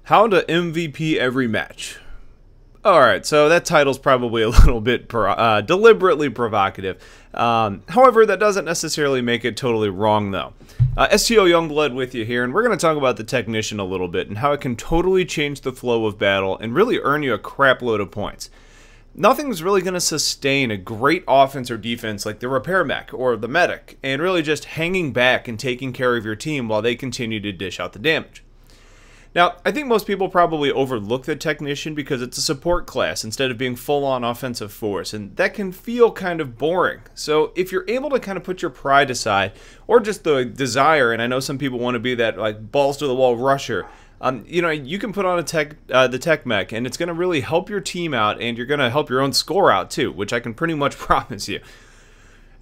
How to MVP every match. Alright, so that title's probably a little bit deliberately provocative. However, that doesn't necessarily make it totally wrong, though. STLYoungblood with you here, and we're going to talk about the Technician a little bit and how it can totally change the flow of battle and really earn you a crap load of points. Nothing's really going to sustain a great offense or defense like the repair mech or the medic, and really just hanging back and taking care of your team while they continue to dish out the damage. Now, I think most people probably overlook the Technician because it's a support class instead of being full-on offensive force, and that can feel kind of boring. So if you're able to kind of put your pride aside, or just the desire, and I know some people want to be that like balls-to-the-wall rusher, you know, you can put on the tech mech, and it's going to really help your team out, and you're going to help your own score out too, which I can pretty much promise you.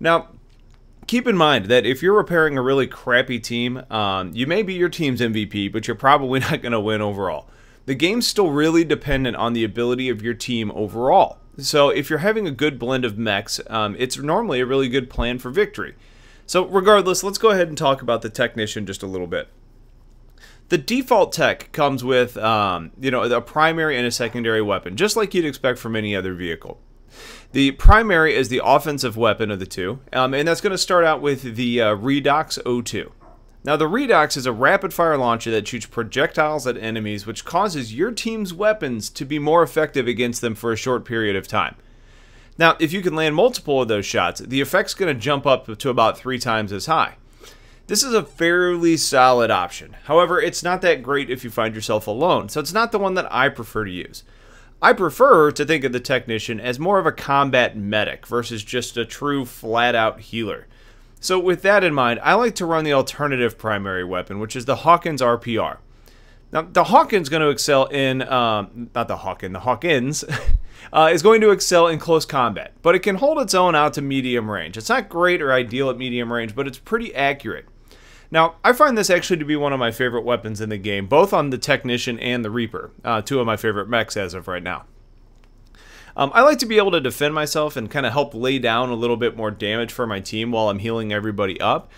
Now, keep in mind that if you're repairing a really crappy team, you may be your team's MVP, but you're probably not going to win overall. The game's still really dependent on the ability of your team overall. So if you're having a good blend of mechs, it's normally a really good plan for victory. So regardless, let's go ahead and talk about the Technician just a little bit. The default tech comes with, you know, a primary and a secondary weapon, just like you'd expect from any other vehicle. The primary is the offensive weapon of the two, and that's going to start out with the Redox O2. Now, the Redox is a rapid-fire launcher that shoots projectiles at enemies, which causes your team's weapons to be more effective against them for a short period of time. Now, if you can land multiple of those shots, the effect's going to jump up to about 3 times as high. This is a fairly solid option. However, it's not that great if you find yourself alone, so it's not the one that I prefer to use. I prefer to think of the Technician as more of a combat medic versus just a true flat-out healer. So with that in mind, I like to run the alternative primary weapon, which is the Hawken's RPR. Now, the Hawken's going to excel in, not the Hawken, the Hawkins, is going to excel in close combat, but it can hold its own out to medium range. It's not great or ideal at medium range, but it's pretty accurate. Now, I find this actually to be one of my favorite weapons in the game, both on the Technician and the Reaper, 2 of my favorite mechs as of right now. I like to be able to defend myself and kind of help lay down a little bit more damage for my team while I'm healing everybody up.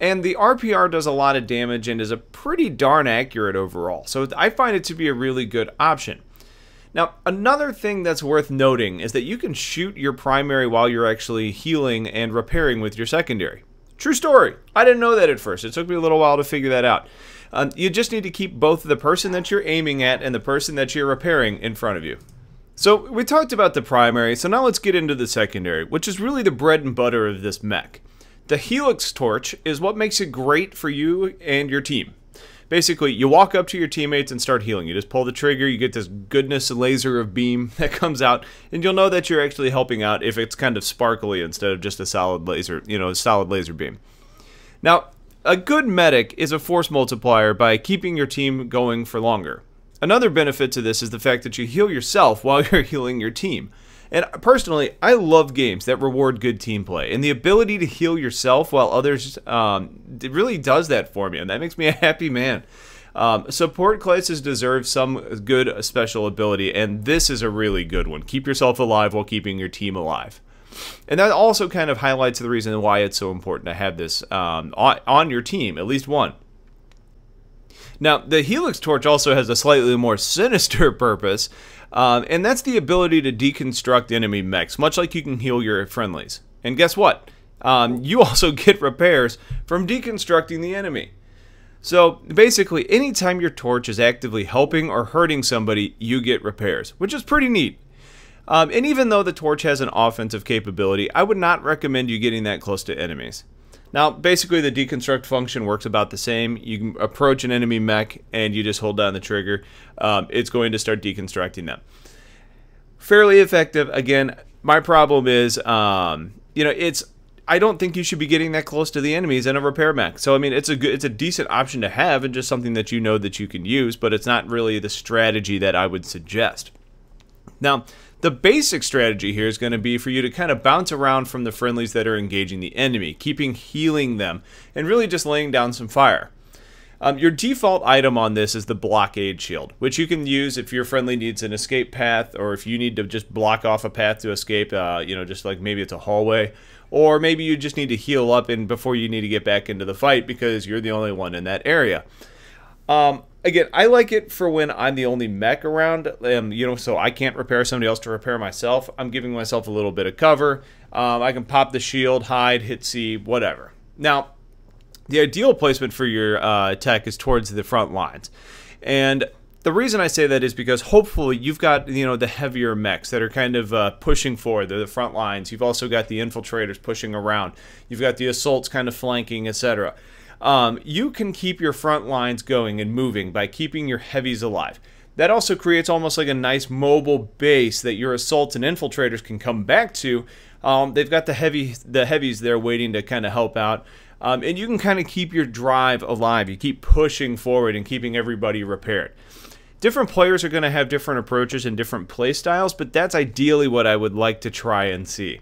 And the RPR does a lot of damage and is a pretty darn accurate overall, so I find it to be a really good option. Now, another thing that's worth noting is that you can shoot your primary while you're actually healing and repairing with your secondary. True story. I didn't know that at first. It took me a little while to figure that out. You just need to keep both the person that you're aiming at and the person that you're repairing in front of you. So we talked about the primary, so now let's get into the secondary, which is really the bread and butter of this mech. The Helix Torch is what makes it great for you and your team. Basically, you walk up to your teammates and start healing. You just pull the trigger, you get this goodness laser of beam that comes out, and you'll know that you're actually helping out if it's kind of sparkly instead of just a solid laser, you know, a solid laser beam. Now, a good medic is a force multiplier by keeping your team going for longer. Another benefit to this is the fact that you heal yourself while you're healing your team. And personally, I love games that reward good team play, and the ability to heal yourself while others, it really does that for me, and that makes me a happy man. Support classes deserve some good special ability, and this is a really good one. Keep yourself alive while keeping your team alive. And that also kind of highlights the reason why it's so important to have this on your team, at least one. Now, the Helix Torch also has a slightly more sinister purpose, and that's the ability to deconstruct enemy mechs, much like you can heal your friendlies. And guess what? You also get repairs from deconstructing the enemy. So basically, anytime your torch is actively helping or hurting somebody, you get repairs, which is pretty neat. And even though the torch has an offensive capability, I would not recommend you getting that close to enemies. Now, basically, the deconstruct function works about the same. You can approach an enemy mech, and you just hold down the trigger. It's going to start deconstructing them. Fairly effective. Again, my problem is, you know, I don't think you should be getting that close to the enemies in a repair mech. So, I mean, it's a decent option to have, and just something that you know that you can use, but it's not really the strategy that I would suggest. Now, the basic strategy here is going to be for you to kind of bounce around from the friendlies that are engaging the enemy, keeping healing them, and really just laying down some fire. Your default item on this is the Blockade Shield, which you can use if your friendly needs an escape path, or if you need to just block off a path to escape, you know, just like maybe it's a hallway, or maybe you just need to heal up and before you need to get back into the fight because you're the only one in that area. Again, I like it for when I'm the only mech around, you know, so I can't repair somebody else to repair myself. I'm giving myself a little bit of cover. I can pop the shield, hide, hit C, whatever. Now, the ideal placement for your tech is towards the front lines. And the reason I say that is because hopefully you've got, you know, the heavier mechs that are kind of pushing forward. They're the front lines. You've also got the infiltrators pushing around. You've got the assaults kind of flanking, etc. You can keep your front lines going and moving by keeping your heavies alive. That also creates almost like a nice mobile base that your assaults and infiltrators can come back to. They've got the heavies there waiting to kind of help out. And you can kind of keep your drive alive. You keep pushing forward and keeping everybody repaired. Different players are going to have different approaches and different play styles, but that's ideally what I would like to try and see.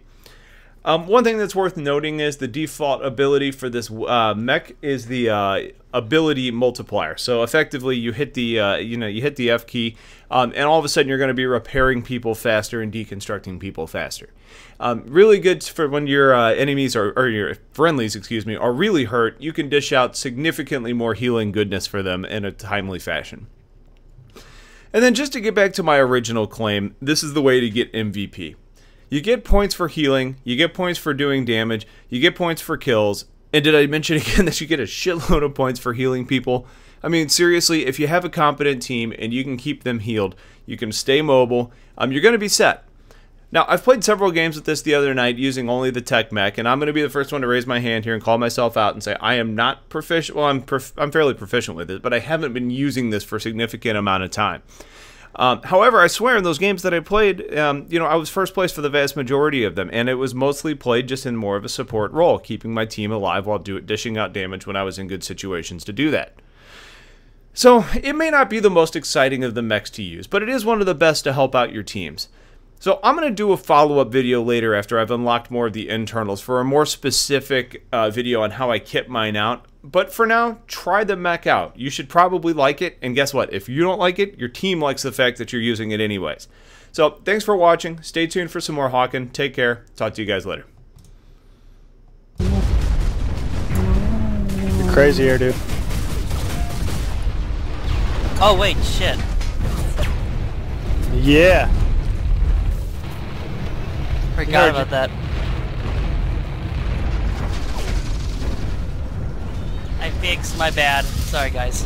One thing that's worth noting is the default ability for this mech is the ability multiplier. So effectively, you hit the you hit the F key, and all of a sudden you're going to be repairing people faster and deconstructing people faster. Really good for when your enemies or your friendlies, excuse me, are really hurt. You can dish out significantly more healing goodness for them in a timely fashion. And then just to get back to my original claim, this is the way to get MVP. You get points for healing, you get points for doing damage, you get points for kills, and did I mention again that you get a shitload of points for healing people? I mean, seriously, if you have a competent team and you can keep them healed, you can stay mobile, you're going to be set. Now, I've played several games with this the other night using only the tech mech, and I'm going to be the first one to raise my hand here and call myself out and say I am not proficient. Well, I'm fairly proficient with it, but I haven't been using this for a significant amount of time. However, I swear in those games that I played, I was first place for the vast majority of them, and it was mostly played just in more of a support role, keeping my team alive while dishing out damage when I was in good situations to do that. So, it may not be the most exciting of the mechs to use, but it is one of the best to help out your teams. So I'm going to do a follow-up video later after I've unlocked more of the internals for a more specific video on how I kit mine out. But for now, try the mech out. You should probably like it, and guess what? If you don't like it, your team likes the fact that you're using it anyways. So thanks for watching. Stay tuned for some more Hawken. Take care. Talk to you guys later. You're crazy here, dude. Oh wait, shit. Yeah. Forgot about that. I fixed, my bad. Sorry guys.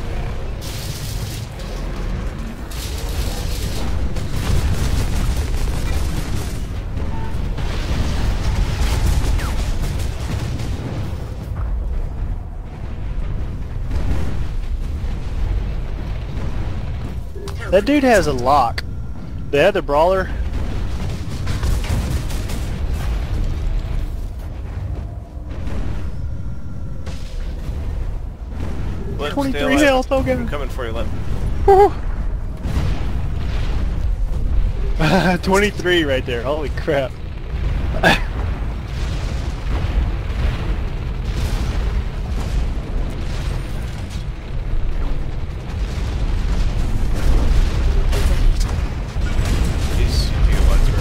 That dude has a lock. The other brawler. Let 23 health, okay. I'm coming for you, Let. 23 right there, holy crap. These UT1s are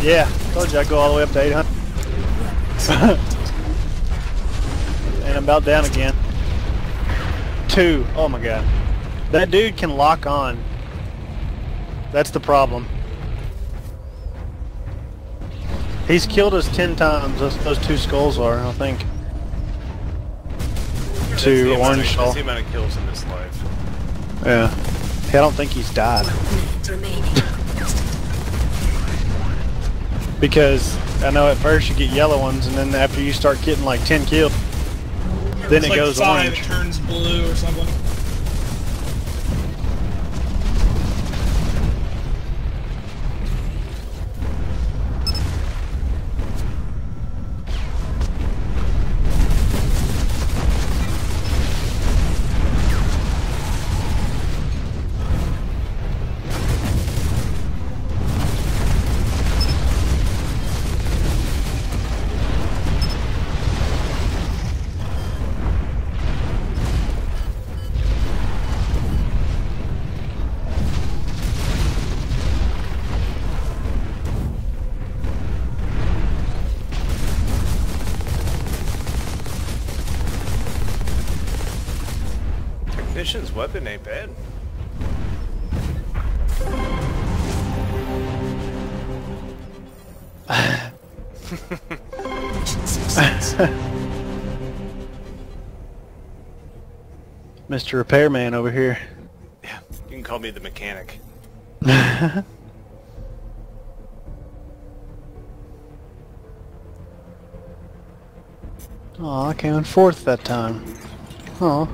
here. Yeah, told you I'd go all the way up to 800. And I'm about down again. 2. Oh my god. That dude can lock on. That's the problem. He's killed us 10 times. Those 2 skulls are, I think. 2 orange skull. That's the amount of kills in this life. Yeah. I don't think he's died. Because I know at first you get yellow ones, and then after you start getting like 10 kills, then it goes orange. It turns blue or something. technician's weapon ain't bad. Mr. Repairman over here. Yeah, you can call me the mechanic. Oh, I came in fourth that time. Oh.